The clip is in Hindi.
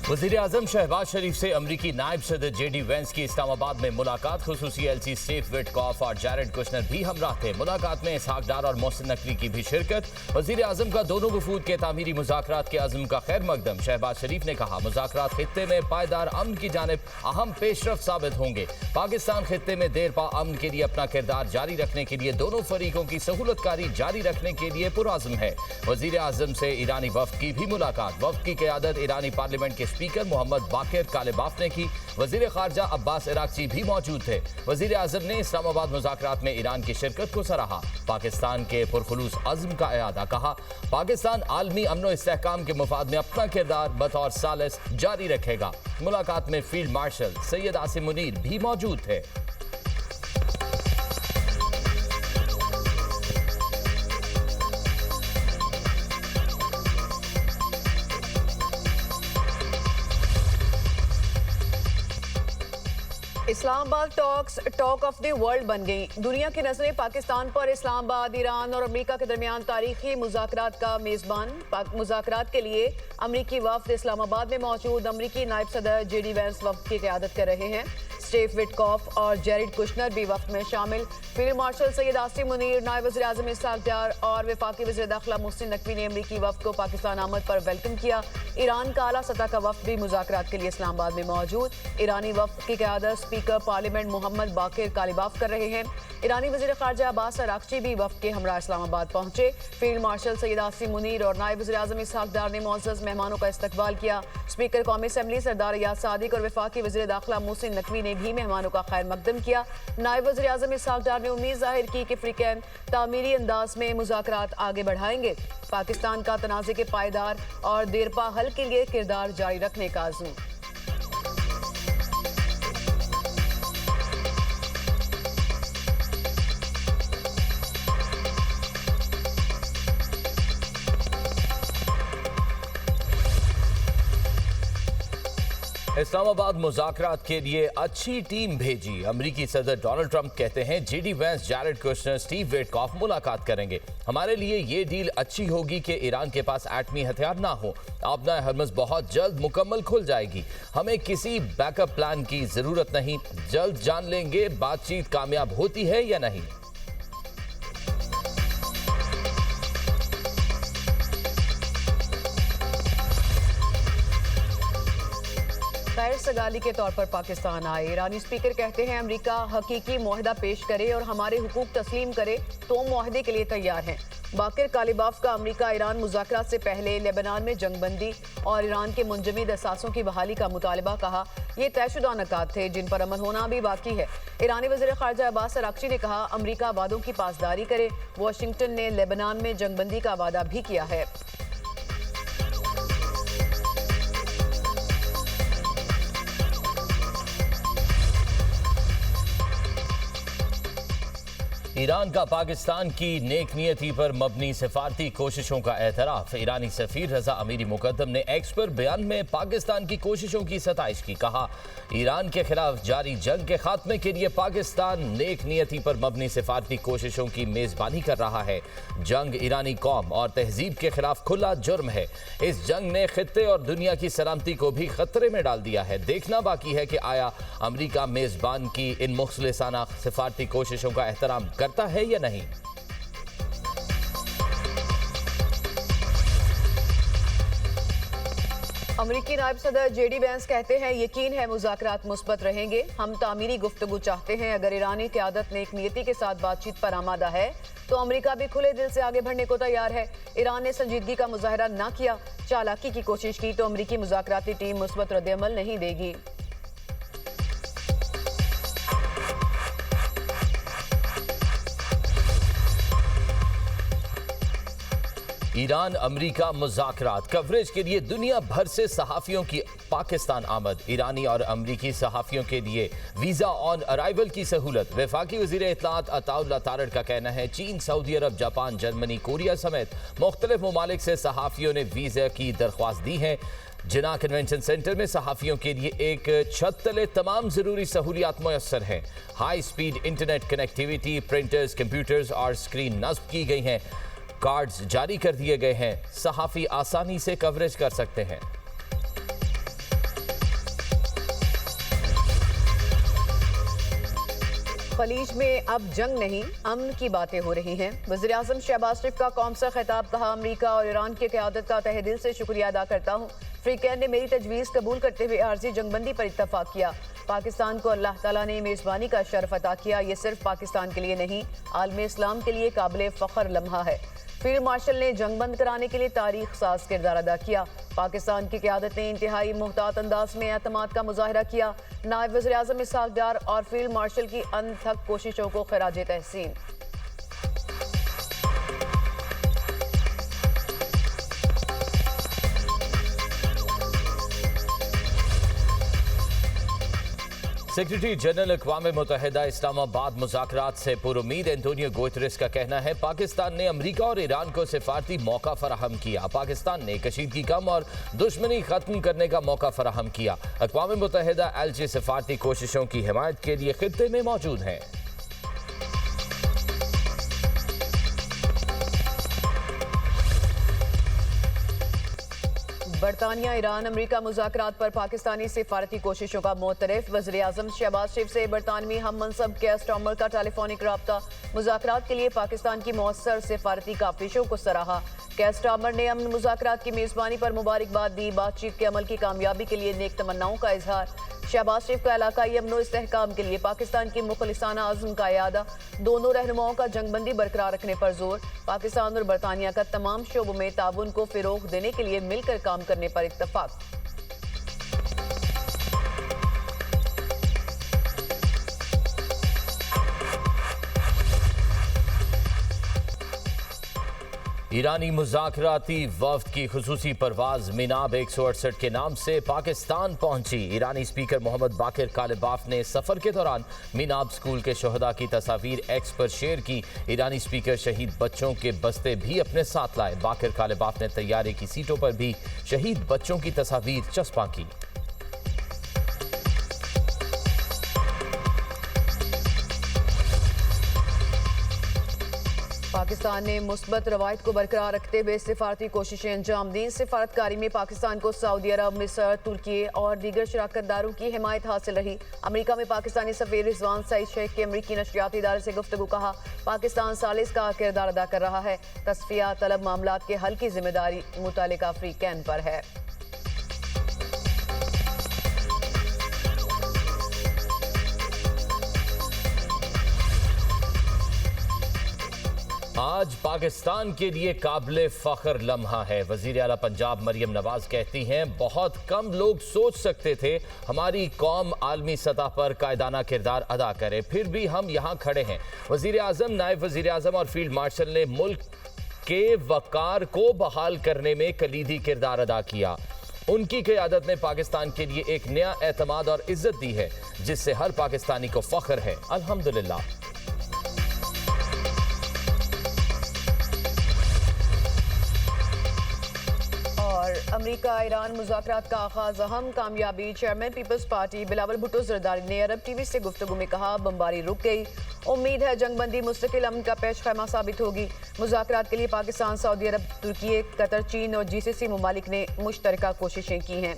वज़ीर-ए-आज़म शहबाज शरीफ से अमरीकी नायब सदर जेडी वेंस की इस्लामाबाद में मुलाकात। खुसूसी एलसी स्टीव विटकॉफ और जैरेड कुशनर भी हमराह थे। मुलाकात में इसहाक डार और मोहसिन नकवी की भी शिरकत। वज़ीर-ए-आज़म का दोनों वफूद के तामीरी मुज़ाकरात के अज़्म का खैर मकदम। शहबाज शरीफ ने कहा, मुज़ाकरात खित्ते में पायदार अमन की जानिब अहम पेशरफ साबित होंगे। पाकिस्तान खित्ते में देर पा अमन के लिए अपना किरदार जारी रखने के लिए दोनों फरीकों की सहूलतकारी जारी रखने के लिए पुरअज़्म है। वज़ीर-ए-आज़म से ईरानी वफ़द की भी मुलाकात। वफ़द की क़यादत ईरानी पार्लियामेंट के स्पीकर मोहम्मद बाकिर कालिबाफ ने की। वज़ीर ख़ारजा अब्बास इराक़ची भी मौजूद थे। वज़ीर-ए-आज़म ने इस्लामाबाद मुज़ाकरात में ईरान की शिरकत को सराहा। पाकिस्तान के पुरखुलूस अज़्म का इआदा। कहा, पाकिस्तान आलमी अमन व इस्तेहकाम के मफाद में अपना किरदार बतौर सालिस जारी रखेगा। मुलाकात में फील्ड मार्शल सैयद आसिम मुनीर भी मौजूद थे। Islamabad talk of the world बन गई। दुनिया की नजरें पाकिस्तान पर। इस्लामाबाद ईरान और अमेरिका के दरमियान तारीखी मुज़ाकरात का मेज़बान। मुज़ाकरात के लिए अमरीकी वफ़द इस्लामाबाद में मौजूद। अमरीकी नायब सदर जेडी वेंस वफ़द की क़यादत कर रहे हैं। स्टीव विटकॉफ और जैरेड कुशनर भी वफ़द में शामिल। फील्ड मार्शल सैयद आसिम मुनीर, नायब वज़ीर-ए-आज़म इसहाक डार और वफाकी वज़ीर दाखिला मोहसिन नकवी ने अमरीकी वफ़द को पाकिस्तान आमद पर वेलकम किया। ईरान का आला सतह का वफ़द भी मुज़ाकरात के लिए इस्लामाबाद में मौजूद। ईरानी वफ़द की क़यादत स्पीकर पार्लियामेंट मोहम्मद बाकिर कालिबाफ कर रहे हैं। ईरानी वज़ीर ख़ारजा अब्बास इराक़ची भी वफ़द के हमरा इस्लामाबाद पहुंचे। फील्ड मार्शल सैयद आसिम मुनीर और नायब वज़ीर-ए-आज़म इसहाक डार ने मुअज़्ज़ज़ मेहमानों का इस्तकबाल किया। स्पीकर कौमी असम्बली सरदार याद सादिक और वफाकी वज़ीर दाखिला मोहसिन नकवी ने भी मेहमानों का खैर मकदम किया। नायब वज़ीर-ए-आज़म इसहाक डार ने उम्मीद ज़ाहिर की कि फ्रीकैन तामीरी अंदाज में मुज़ाकरात आगे बढ़ाएंगे। पाकिस्तान का तनाज़े के पायदार और देरपा हल के लिए किरदार जारी रखने का अज़्म। इस्लामाबाद मुज़ाकरात के लिए अच्छी टीम भेजी। अमरीकी सदर डोनाल्ड ट्रंप कहते हैं, JD Vance, Jared Kushner, Steve Witkoff मुलाकात करेंगे। हमारे लिए ये डील अच्छी होगी कि ईरान के पास एटमी हथियार ना हो। अपना हरमज़ बहुत जल्द मुकम्मल खुल जाएगी। हमें किसी बैकअप प्लान की ज़रूरत नहीं। जल्द जान लेंगे बातचीत कामयाब होती है या नहीं। खैर सगाली के तौर पर पाकिस्तान आए। ईरानी स्पीकर कहते हैं, अमेरिका हकीकी मुआहदा पेश करे और हमारे हुकूक तस्लीम करे तो मुआहदे के लिए तैयार हैं। बाकिर कालिबाफ का अमेरिका ईरान मुज़ाकरात से पहले लेबनान में जंगबंदी और ईरान के मुंजमद असासों की बहाली का मुतालबा। कहा, ये तयशुदा नकात थे जिन पर अमल होना भी बाकी है। ईरानी वज़ीर ख़ारजा अब्बास इराक़ची ने कहा, अमेरिका वादों की पासदारी करे। वाशिंगटन ने लेबनान में जंगबंदी का वादा भी किया है। ईरान का पाकिस्तान की नेक नियति पर मबनी सिफारती कोशिशों का एतराफ़। ईरानी सफ़ीर रज़ा अमीरी मुक़द्दम ने एक्स पर बयान में पाकिस्तान की कोशिशों की सताइश की। कहा, ईरान के खिलाफ जारी जंग के खात्मे के लिए पाकिस्तान नेक नियति पर मबनी सिफारती कोशिशों की मेज़बानी कर रहा है। जंग ईरानी कौम और तहजीब के खिलाफ खुला जुर्म है। इस जंग ने खित्ते और दुनिया की सलामती को भी खतरे में डाल दिया है। देखना बाकी है कि आया अमरीका मेज़बान की इन मुखलिसाना सिफारती कोशिशों का एहतराम करता है या नहीं। अमरीकी नायब सदर जेडी वेंस कहते हैं, यकीन है मुज़ाकरात मुस्बत रहेंगे। हम तामीरी गुफ्तगू चाहते हैं। अगर ईरानी क़यादत नेक नियति के साथ बातचीत पर आमादा है तो अमरीका भी खुले दिल से आगे बढ़ने को तैयार है। ईरान ने संजीदगी का मुजाहरा ना किया, चालाकी की कोशिश की तो अमरीकी मुज़ाकराती टीम मुस्बत रद्द-ए-अमल नहीं देगी। ईरान अमरीका मुज़ाकरात कवरेज के लिए दुनिया भर से सहाफ़ियों की पाकिस्तान आमद। ईरानी और अमरीकी सहाफ़ियों के लिए वीज़ा ऑन अराइवल की सहूलत। वफाकी वज़ीर इत्तलाआत अताउल्लाह तारड़ का कहना है, चीन, सऊदी अरब, जापान, जर्मनी, कोरिया समेत मुख्तलिफ ममालिक से सहाफ़ियों ने वीज़ा की दरख्वास्त दी है। जिना कन्वेंशन सेंटर में सहाफ़ियों के लिए एक छत तले तमाम ज़रूरी सहूलियात मुयस्सर हैं। High speed internet connectivity, printers, computers और स्क्रीन नस्ब की गई हैं। कार्ड्स जारी कर दिए गए हैं। सहाफ़ी आसानी से कवरेज कर सकते हैं। खलीज में अब जंग नहीं, अमन की बातें हो रही हैं। वज़ीर-ए-आज़म शहबाज शरीफ का कौम से खिताब, कहा अमेरिका और ईरान की क़यादत का तहे दिल से शुक्रिया अदा करता हूँ। फ्रीकैन ने मेरी तजवीज़ कबूल करते हुए आर्जी जंगबंदी पर इत्तफाक किया। पाकिस्तान को अल्लाह ताला ने मेज़बानी का शर्फ अता किया। ये सिर्फ पाकिस्तान के लिए नहीं, आलम इस्लाम के लिए काबिल फ़ख्र लम्हा है। फील्ड मार्शल ने जंग बंद कराने के लिए तारीख साज किरदार अदा किया। पाकिस्तान की क़यादत ने इंतहाई मुहतात अंदाज में एतमाद का मुजाहरा किया। नायब वज़ीर-ए-आज़म इसहाक डार और फील्ड मार्शल की अनथक कोशिशों को खराजे तहसीन। सेक्रेटरी जनरल अक़वाम मुत्तहिदा इस्लामाबाद मुज़ाकरात से पुरुमीद। एंटोनियो गुतेरेस का कहना है पाकिस्तान ने अमरीका और ईरान को सिफारती मौका फराहम किया। पाकिस्तान ने कशीदगी कम और दुश्मनी खत्म करने का मौका फराहम किया। अक़वाम मुत्तहिदा एलची सिफारती कोशिशों की हिमायत के लिए खित्ते में मौजूद हैं। बरतानिया ईरान अमरीका मुज़ाकरात पर पाकिस्तानी सिफारती कोशिशों का मोतरफ। वज़ीर-ए-आज़म शहबाज शरीफ से बरतानवी हम मनसब केयर स्टार्मर का टेलीफोनिक रब्ता। मुज़ाकरात के लिए पाकिस्तान की मौसर सिफारती काविशों को सराहा। केयर स्टार्मर ने अमन मुज़ाकरात की मेज़बानी पर मुबारकबाद दी। बातचीत के अमल की कामयाबी के लिए नेक तमन्नाओं का इजहार। शहबाज शरीफ का इलाकाई अमन इस्तेहकाम के लिए पाकिस्तान की मुखलिसाना आज़म का यादा। दोनों रहनुमाओं का जंगबंदी बरकरार रखने पर जोर। पाकिस्तान और बरतानिया का तमाम शोबों में ताउन को फ़िरोग देने के लिए मिलकर काम करने पर इत्तफाक। ईरानी मुज़ाकराती वफ्द की खुसूसी परवाज मिनाब 168 के नाम से पाकिस्तान पहुंची। ईरानी स्पीकर मोहम्मद बाकिर कालिबाफ ने सफ़र के दौरान मिनाब स्कूल के शोहदा की तस्वीर एक्स पर शेयर की। ईरानी स्पीकर शहीद बच्चों के बस्ते भी अपने साथ लाए। बाकिर कालिबाफ ने तैयारे की सीटों पर भी शहीद बच्चों की तस्वीर चस्पा की। पाकिस्तान ने मुस्बत रवायत को बरकरार रखते हुए सिफारती कोशिशें अंजाम दी। सिफारतकारी में पाकिस्तान को सऊदी अरब, मिस्र, तुर्की और दीगर शराकतदारों की हिमायत हासिल रही। अमेरिका में पाकिस्तानी सफीर रिजवान सईद शेख के अमरीकी नशरियाती इदारे से गुफ्तगू। कहा पाकिस्तान सालिस का किरदार अदा कर रहा है। तस्फिया तलब मामलात के हल की जिम्मेदारी मुतालिका फ्रीकैन पर है। आज पाकिस्तान के लिए काबिल फ़ख्र लम्हा है। वज़ीर आला पंजाब मरियम नवाज कहती हैं बहुत कम लोग सोच सकते थे हमारी कौम आलमी सतह पर कायदाना किरदार अदा करे, फिर भी हम यहाँ खड़े हैं। वज़ीर आज़म, नायब वज़ीर आज़म और फील्ड मार्शल ने मुल्क के वक़ार को बहाल करने में कलीदी किरदार अदा किया। उनकी क़यादत ने पाकिस्तान के लिए एक नया एतमाद और इज्जत दी है जिससे हर पाकिस्तानी को फ़ख्र है। अल्हम्दुलिल्लाह। अमेरिका ईरान मुज़ाकरात का आगाज अहम कामयाबी। चेयरमैन पीपल्स पार्टी बिलावल भुट्टो जरदारी ने अरब टीवी से गुफ्तगू में कहा बमबारी रुक गई। उम्मीद है जंगबंदी मुस्तकिल अमन का पेश खैमा साबित होगी। मुज़ाकरात के लिए पाकिस्तान, सऊदी अरब, तुर्की, कतर, चीन और GCC ममालिक ने मुश्तरका कोशिशें की हैं।